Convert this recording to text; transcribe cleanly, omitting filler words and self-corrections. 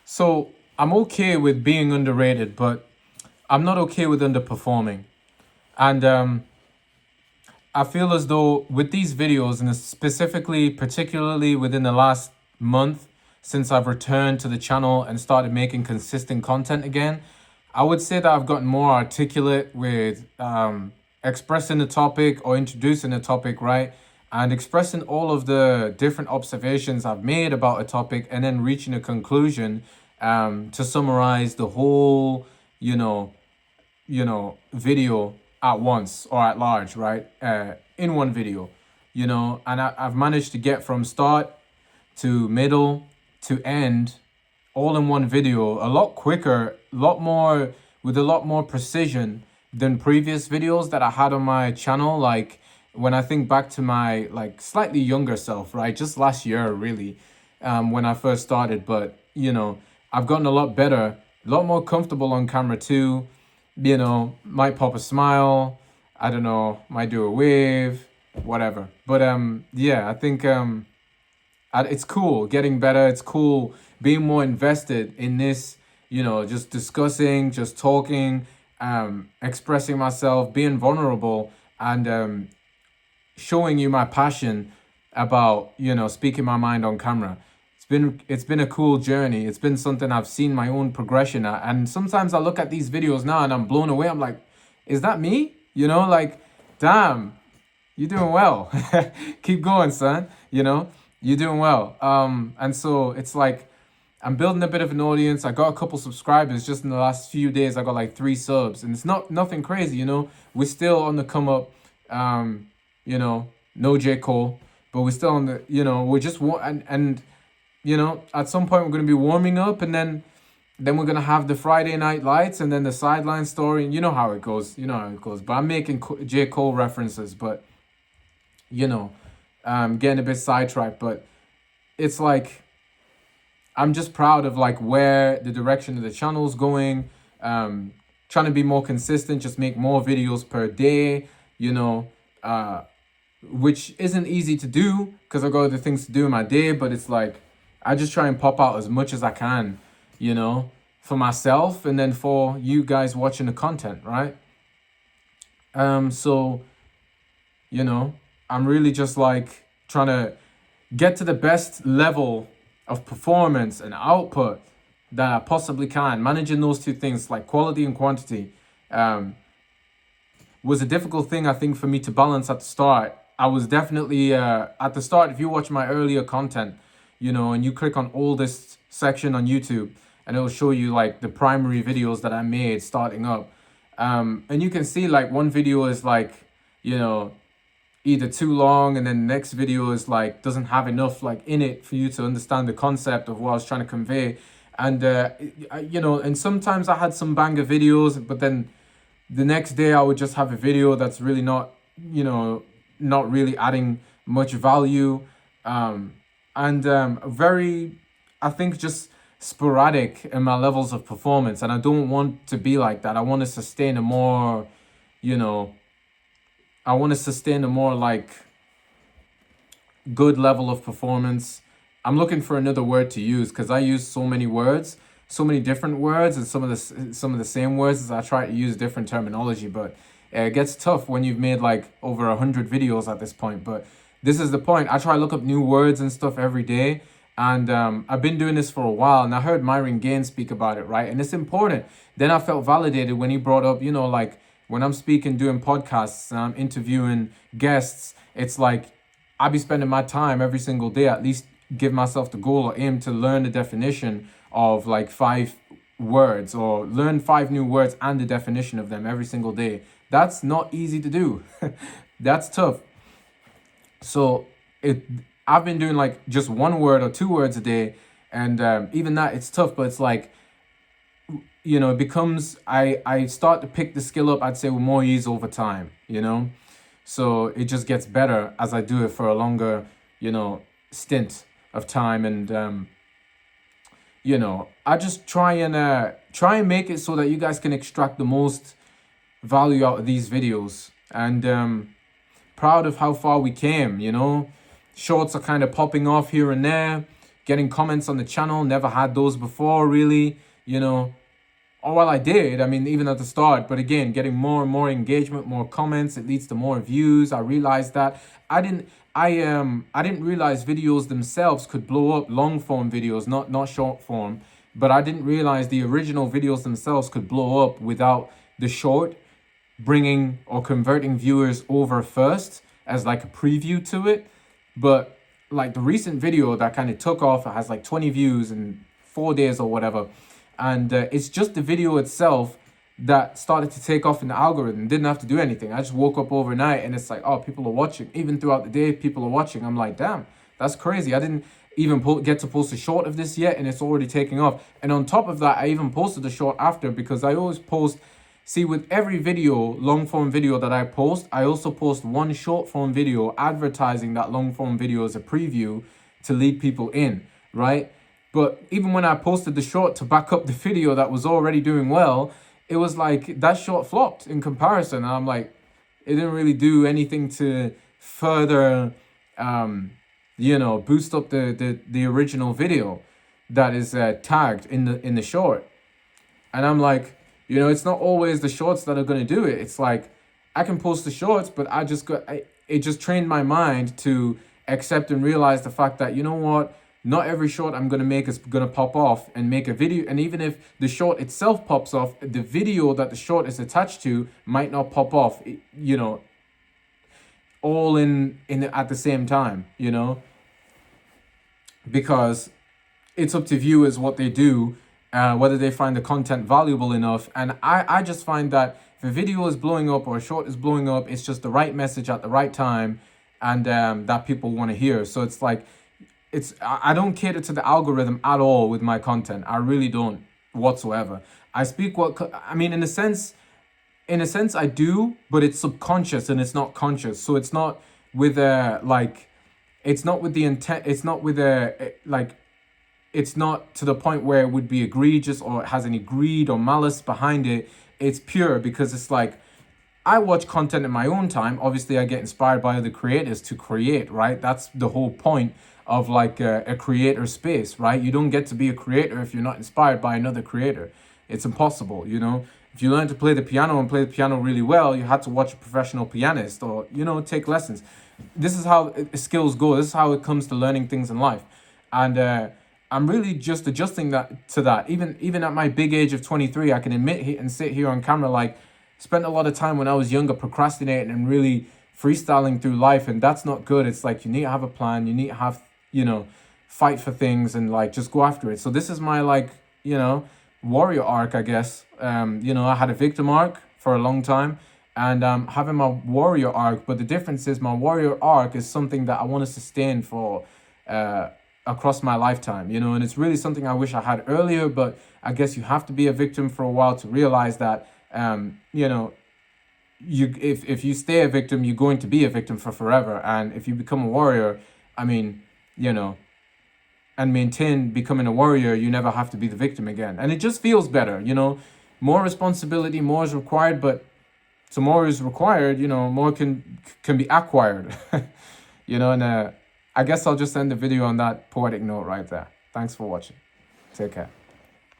So I'm okay with being underrated, but I'm not okay with underperforming. And I feel as though with these videos, and specifically, particularly within the last month since I've returned to the channel and started making consistent content again, I would say that I've gotten more articulate with expressing the topic or introducing the topic, right? And expressing all of the different observations I've made about a topic and then reaching a conclusion to summarize the whole, you know, video at once or at large, right? In one video, and I've managed to get from start to middle to end all in one video a lot quicker, a lot more with a lot more precision than previous videos that I had on my channel. Like when I think back to my like slightly younger self, right? Just last year, really, when I first started. But I've gotten a lot better, a lot more comfortable on camera too. Might pop a smile, I don't know, might do a wave, whatever. But yeah, I think it's cool getting better. It's cool being more invested in this, just discussing, just talking, expressing myself, being vulnerable, and showing you my passion about, speaking my mind on camera. It's been a cool journey. It's been something I've seen my own progression at. And sometimes I look at these videos now and I'm blown away. I'm like, is that me? Like, damn, you're doing well. Keep going, son. You're doing well. And so it's like I'm building a bit of an audience. I got a couple subscribers just in the last few days. I got like 3 subs, and it's nothing crazy. We're still on the come up. No J. Cole, but we're still on the. We're just and at some point we're gonna be warming up, and then we're gonna have the Friday Night Lights, and then the sideline story. And you know how it goes. But I'm making J. Cole references, but getting a bit sidetracked. But it's like I'm just proud of like where the direction of the channel's going. Trying to be more consistent, just make more videos per day. Which isn't easy to do because I got other things to do in my day. But it's like I just try and pop out as much as I can, for myself and then for you guys watching the content, right? So, I'm really just like trying to get to the best level of performance and output that I possibly can. Managing those two things, like quality and quantity, was a difficult thing, I think, for me to balance at the start. I was definitely at the start, if you watch my earlier content, and you click on oldest section on YouTube, and it'll show you like the primary videos that I made starting up. And you can see like one video is like, either too long, and then the next video is like doesn't have enough like in it for you to understand the concept of what I was trying to convey. And and sometimes I had some banger videos, but then the next day I would just have a video that's really not really adding much value, and very, I think, just sporadic in my levels of performance. And I don't want to be like that. I want to sustain a more, like good level of performance. I'm looking for another word to use because I use so many words, so many different words, and some of the same words as I try to use different terminology. But it gets tough when you've made like over 100 videos at this point. But this is the point. I try to look up new words and stuff every day. And I've been doing this for a while, and I heard Myron Gaines speak about it, right? And it's important. Then I felt validated when he brought up, like when I'm speaking, doing podcasts, and I'm interviewing guests, it's like I be spending my time every single day, at least give myself the goal or aim to learn the definition of like 5 words, or learn 5 new words and the definition of them every single day. That's not easy to do. That's tough. So I've been doing like just 1 word or 2 words a day, and even that, it's tough. But it's like, it becomes, I start to pick the skill up, I'd say, with more ease over time, so it just gets better as I do it for a longer, stint of time. And I just try and make it so that you guys can extract the most value out of these videos. And proud of how far we came. Shorts are kind of popping off here and there. getting comments on the channel. Never had those before, really, you know. Or well, I did, I mean, even at the start, but again, getting more and more engagement, more comments, it leads to more views. I realized that I didn't realize videos themselves could blow up, long form videos, not short form, but I didn't realize the original videos themselves could blow up without the short bringing or converting viewers over first as like a preview to it. But like the recent video that kind of took off, it has like 20 views in 4 days or whatever, and it's just the video itself that started to take off in the algorithm. Didn't have to do anything. I just woke up overnight and it's like, oh, people are watching. Even throughout the day, people are watching. I'm like, damn, that's crazy. I didn't even get to post a short of this yet, and it's already taking off. And on top of that, I even posted a short after, because I always post. See, with every video, long form video that I post, I also post one short form video advertising that long form video as a preview to lead people in, right? But even when I posted the short to back up the video that was already doing well, it was like that short flopped in comparison. And I'm like, it didn't really do anything to further, boost up the original video that is tagged in the short. And I'm like, it's not always the shorts that are going to do it. It's like, I can post the shorts, but it just trained my mind to accept and realize the fact that, you know what, not every short I'm going to make is going to pop off and make a video. And even if the short itself pops off, the video that the short is attached to might not pop off, all at the same time, because it's up to viewers what they do, whether they find the content valuable enough. And I just find that if a video is blowing up or a short is blowing up, it's just the right message at the right time, and that people want to hear. So it's like, I don't cater to the algorithm at all with my content. I really don't whatsoever. I speak in a sense I do, but it's subconscious and it's not conscious. So it's not with it's not with the intent. It's not with it's not to the point where it would be egregious or it has any greed or malice behind it. It's pure because it's like, I watch content in my own time. Obviously, I get inspired by other creators to create, right? That's the whole point of like a creator space, right? You don't get to be a creator if you're not inspired by another creator. It's impossible, If you learn to play the piano and play the piano really well, you had to watch a professional pianist or, take lessons. This is how skills go. This is how it comes to learning things in life. And I'm really just adjusting to that. Even at my big age of 23, I can admit and sit here on camera, like, spent a lot of time when I was younger procrastinating and really freestyling through life, and that's not good. It's like, you need to have a plan. You need to have, fight for things and like just go after it. So this is my warrior arc, I guess. I had a victim arc for a long time, and having my warrior arc. But the difference is my warrior arc is something that I want to sustain for across my lifetime, and it's really something I wish I had earlier. But I guess you have to be a victim for a while to realize that, if you stay a victim, you're going to be a victim for forever. And if you become a warrior, and maintain becoming a warrior, you never have to be the victim again. And it just feels better, more responsibility, more is required, but some more is required, more can be acquired, and I guess I'll just end the video on that poetic note right there. Thanks for watching. Take care.